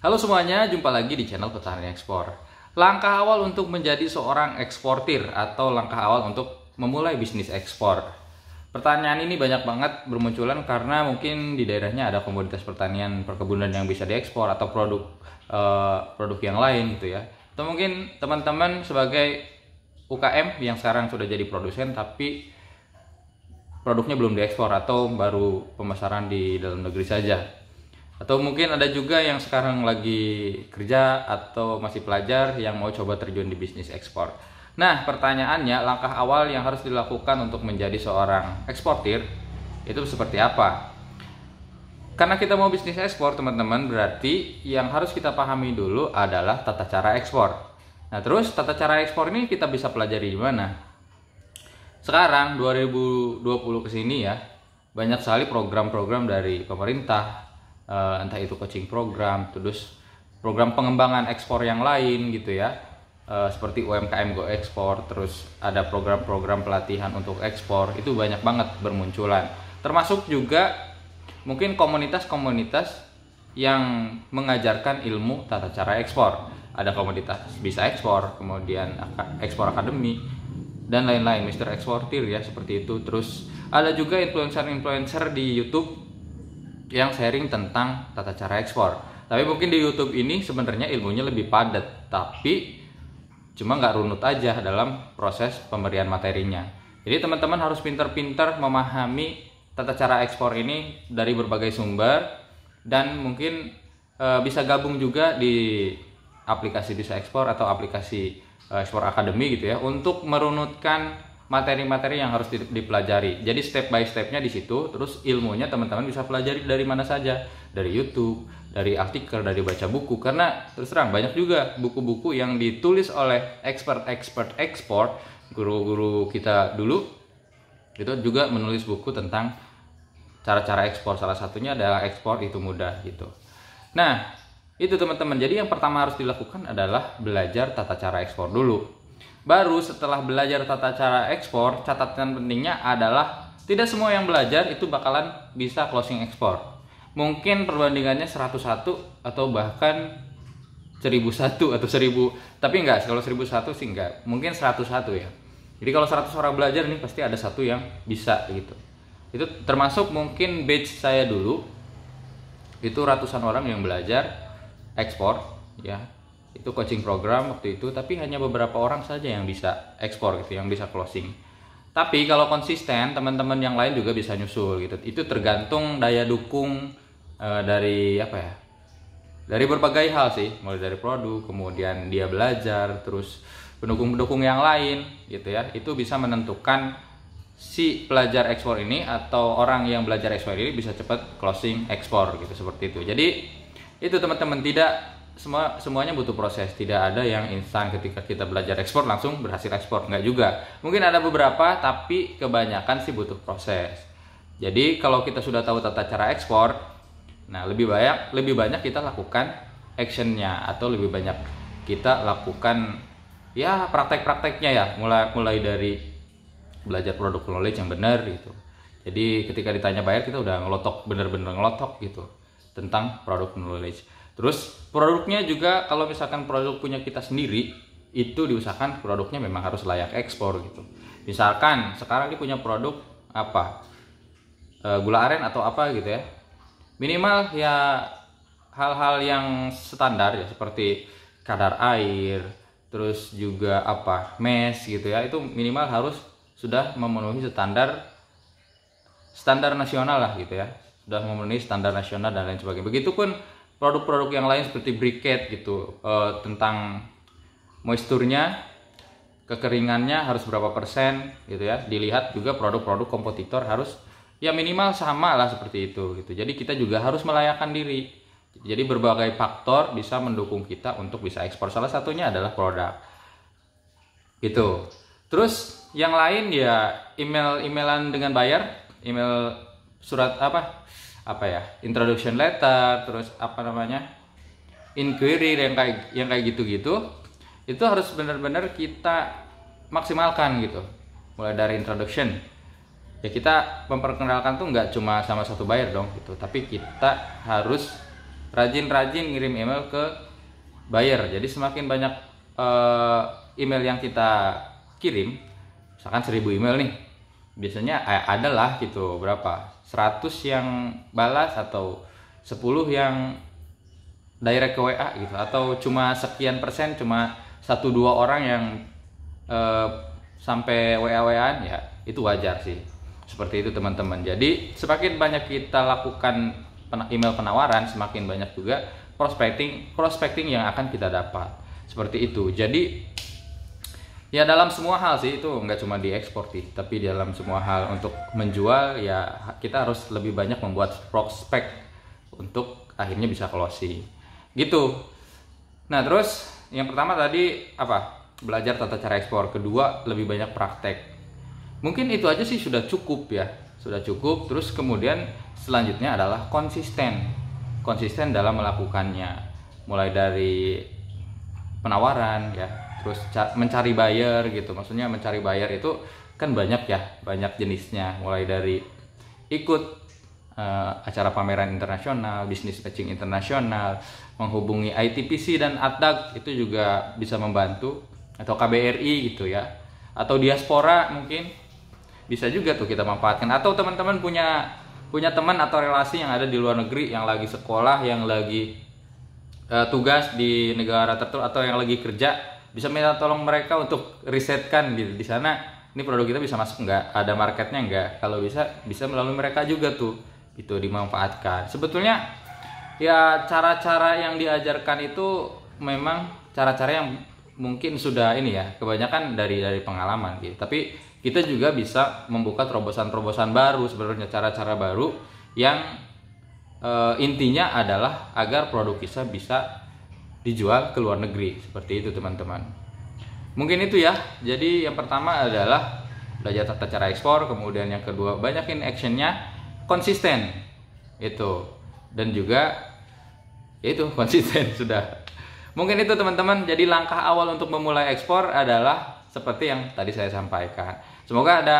Halo semuanya, jumpa lagi di channel Petani Ekspor. Langkah awal untuk menjadi seorang eksportir atau langkah awal untuk memulai bisnis ekspor. Pertanyaan ini banyak banget bermunculan karena mungkin di daerahnya ada komoditas pertanian perkebunan yang bisa diekspor atau produk yang lain gitu ya. Atau mungkin teman-teman sebagai UKM yang sekarang sudah jadi produsen tapi produknya belum diekspor atau baru pemasaran di dalam negeri saja. Atau mungkin ada juga yang sekarang lagi kerja atau masih pelajar yang mau coba terjun di bisnis ekspor. Nah, pertanyaannya, langkah awal yang harus dilakukan untuk menjadi seorang eksportir itu seperti apa? Karena kita mau bisnis ekspor, teman-teman, berarti yang harus kita pahami dulu adalah tata cara ekspor. Nah, terus tata cara ekspor ini kita bisa pelajari di mana? Sekarang 2020 ke sini ya, banyak sekali program-program dari pemerintah, entah itu coaching program, terus program pengembangan ekspor yang lain gitu ya, seperti UMKM Go Ekspor, terus ada program-program pelatihan untuk ekspor, itu banyak banget bermunculan. Termasuk juga mungkin komunitas-komunitas yang mengajarkan ilmu tata cara ekspor. Ada komunitas bisa ekspor, kemudian ekspor akademi dan lain-lain, Mister Eksportir ya, seperti itu. Terus ada juga influencer-influencer di YouTube yang sharing tentang tata cara ekspor. Tapi mungkin di YouTube ini sebenarnya ilmunya lebih padat, tapi cuma nggak runut aja dalam proses pemberian materinya. Jadi teman-teman harus pintar-pintar memahami tata cara ekspor ini dari berbagai sumber, dan mungkin bisa gabung juga di aplikasi Bisa Ekspor atau aplikasi Ekspor Akademi gitu ya, untuk merunutkan materi-materi yang harus dipelajari. Jadi step by stepnya di situ. Terus ilmunya teman-teman bisa pelajari dari mana saja, dari YouTube, dari artikel, dari baca buku. Karena terus terang banyak juga buku-buku yang ditulis oleh expert ekspor, guru-guru kita dulu itu juga menulis buku tentang cara-cara ekspor. Salah satunya adalah ekspor itu mudah gitu. Nah, itu teman-teman. Jadi yang pertama harus dilakukan adalah belajar tata cara ekspor dulu. Baru setelah belajar tata cara ekspor, catatan pentingnya adalah tidak semua yang belajar itu bakalan bisa closing ekspor. Mungkin perbandingannya 101 atau bahkan 1001 atau 1000, tapi enggak, kalau 1001 sih enggak, mungkin 101 ya. Jadi kalau 100 orang belajar nih pasti ada satu yang bisa gitu. Itu termasuk mungkin batch saya dulu, itu ratusan orang yang belajar ekspor ya. Itu coaching program waktu itu, tapi hanya beberapa orang saja yang bisa ekspor gitu, yang bisa closing. Tapi kalau konsisten, teman-teman yang lain juga bisa nyusul gitu. Itu tergantung daya dukung dari apa ya? Dari berbagai hal sih, mulai dari produk, kemudian dia belajar, terus pendukung-pendukung yang lain gitu ya. Itu bisa menentukan si pelajar ekspor ini atau orang yang belajar ekspor ini bisa cepat closing ekspor gitu, seperti itu. Jadi itu teman-teman, tidak semuanya butuh proses. Tidak ada yang instan ketika kita belajar ekspor langsung berhasil ekspor, enggak juga. Mungkin ada beberapa, tapi kebanyakan sih butuh proses. Jadi kalau kita sudah tahu tata cara ekspor, nah lebih banyak kita lakukan actionnya, atau lebih banyak kita lakukan ya praktek-prakteknya ya, mulai dari belajar produk knowledge yang benar gitu. Jadi ketika ditanya bayar, kita udah ngelotok, bener-bener ngelotok gitu tentang produk knowledge. Terus produknya juga, kalau misalkan produk punya kita sendiri, itu diusahakan produknya memang harus layak ekspor gitu. Misalkan sekarang dia punya produk apa, gula aren atau apa gitu ya, minimal ya hal-hal yang standar ya, seperti kadar air, terus juga apa, mesh gitu ya, itu minimal harus sudah memenuhi standar nasional lah gitu ya, sudah memenuhi standar nasional dan lain sebagainya. Begitupun produk-produk yang lain seperti briquette gitu, tentang moisturnya, kekeringannya harus berapa persen gitu ya. Dilihat juga produk-produk kompetitor harus ya minimal sama lah seperti itu gitu. Jadi kita juga harus melayakkan diri. Jadi berbagai faktor bisa mendukung kita untuk bisa ekspor. Salah satunya adalah produk gitu. Terus yang lain ya emailan dengan bayar, email surat apa ya, introduction letter, terus apa namanya, inquiry yang kayak gitu-gitu, itu harus benar-benar kita maksimalkan gitu. Mulai dari introduction ya, kita memperkenalkan tuh nggak cuma sama satu buyer dong gitu, tapi kita harus rajin-rajin ngirim email ke buyer. Jadi semakin banyak email yang kita kirim, misalkan 1000 email nih, biasanya adalah gitu berapa, 100 yang balas atau 10 yang direct ke WA gitu, atau cuma sekian persen, cuma 1-2 orang yang sampai WA-WAan, ya itu wajar sih. Seperti itu teman-teman. Jadi semakin banyak kita lakukan email penawaran, semakin banyak juga prospecting yang akan kita dapat. Seperti itu. Jadi ya dalam semua hal sih, itu nggak cuma di ekspor sih, tapi dalam semua hal untuk menjual ya kita harus lebih banyak membuat prospek untuk akhirnya bisa closing gitu. Nah terus yang pertama tadi apa? Belajar tata cara ekspor. Kedua, lebih banyak praktek. Mungkin itu aja sih sudah cukup ya, sudah cukup. Terus kemudian selanjutnya adalah konsisten dalam melakukannya, mulai dari penawaran ya, terus mencari buyer gitu. Maksudnya mencari buyer itu kan banyak ya, banyak jenisnya, mulai dari ikut acara pameran internasional, bisnis matching internasional, menghubungi ITPC dan ADDAG itu juga bisa membantu, atau KBRI gitu ya, atau diaspora mungkin bisa juga tuh kita manfaatkan. Atau teman-teman punya teman atau relasi yang ada di luar negeri, yang lagi sekolah, yang lagi tugas di negara tertentu, atau yang lagi kerja, bisa minta tolong mereka untuk risetkan di sana, ini produk kita bisa masuk nggak, ada marketnya nggak. Kalau bisa melalui mereka juga tuh, itu dimanfaatkan. Sebetulnya ya cara-cara yang diajarkan itu memang cara-cara yang mungkin sudah ini ya, kebanyakan dari pengalaman gitu. Tapi kita juga bisa membuka terobosan-terobosan baru, sebenarnya cara-cara baru yang intinya adalah agar produk kita bisa dijual ke luar negeri. Seperti itu teman-teman. Mungkin itu ya. Jadi yang pertama adalah belajar tata cara ekspor, kemudian yang kedua banyakin actionnya, konsisten itu, dan juga itu konsisten sudah. Mungkin itu teman-teman. Jadi langkah awal untuk memulai ekspor adalah seperti yang tadi saya sampaikan. Semoga ada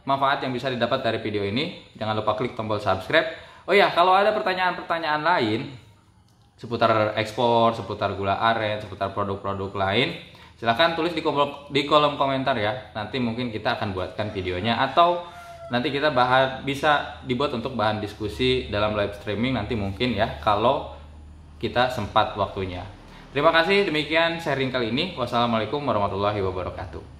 manfaat yang bisa didapat dari video ini. Jangan lupa klik tombol subscribe. Oh ya, kalau ada pertanyaan-pertanyaan lain seputar ekspor, seputar gula aren, seputar produk-produk lain, silahkan tulis di kolom komentar ya. Nanti mungkin kita akan buatkan videonya, atau nanti kita bisa dibuat untuk bahan diskusi dalam live streaming nanti mungkin ya, kalau kita sempat waktunya. Terima kasih, demikian sharing kali ini. Wassalamualaikum warahmatullahi wabarakatuh.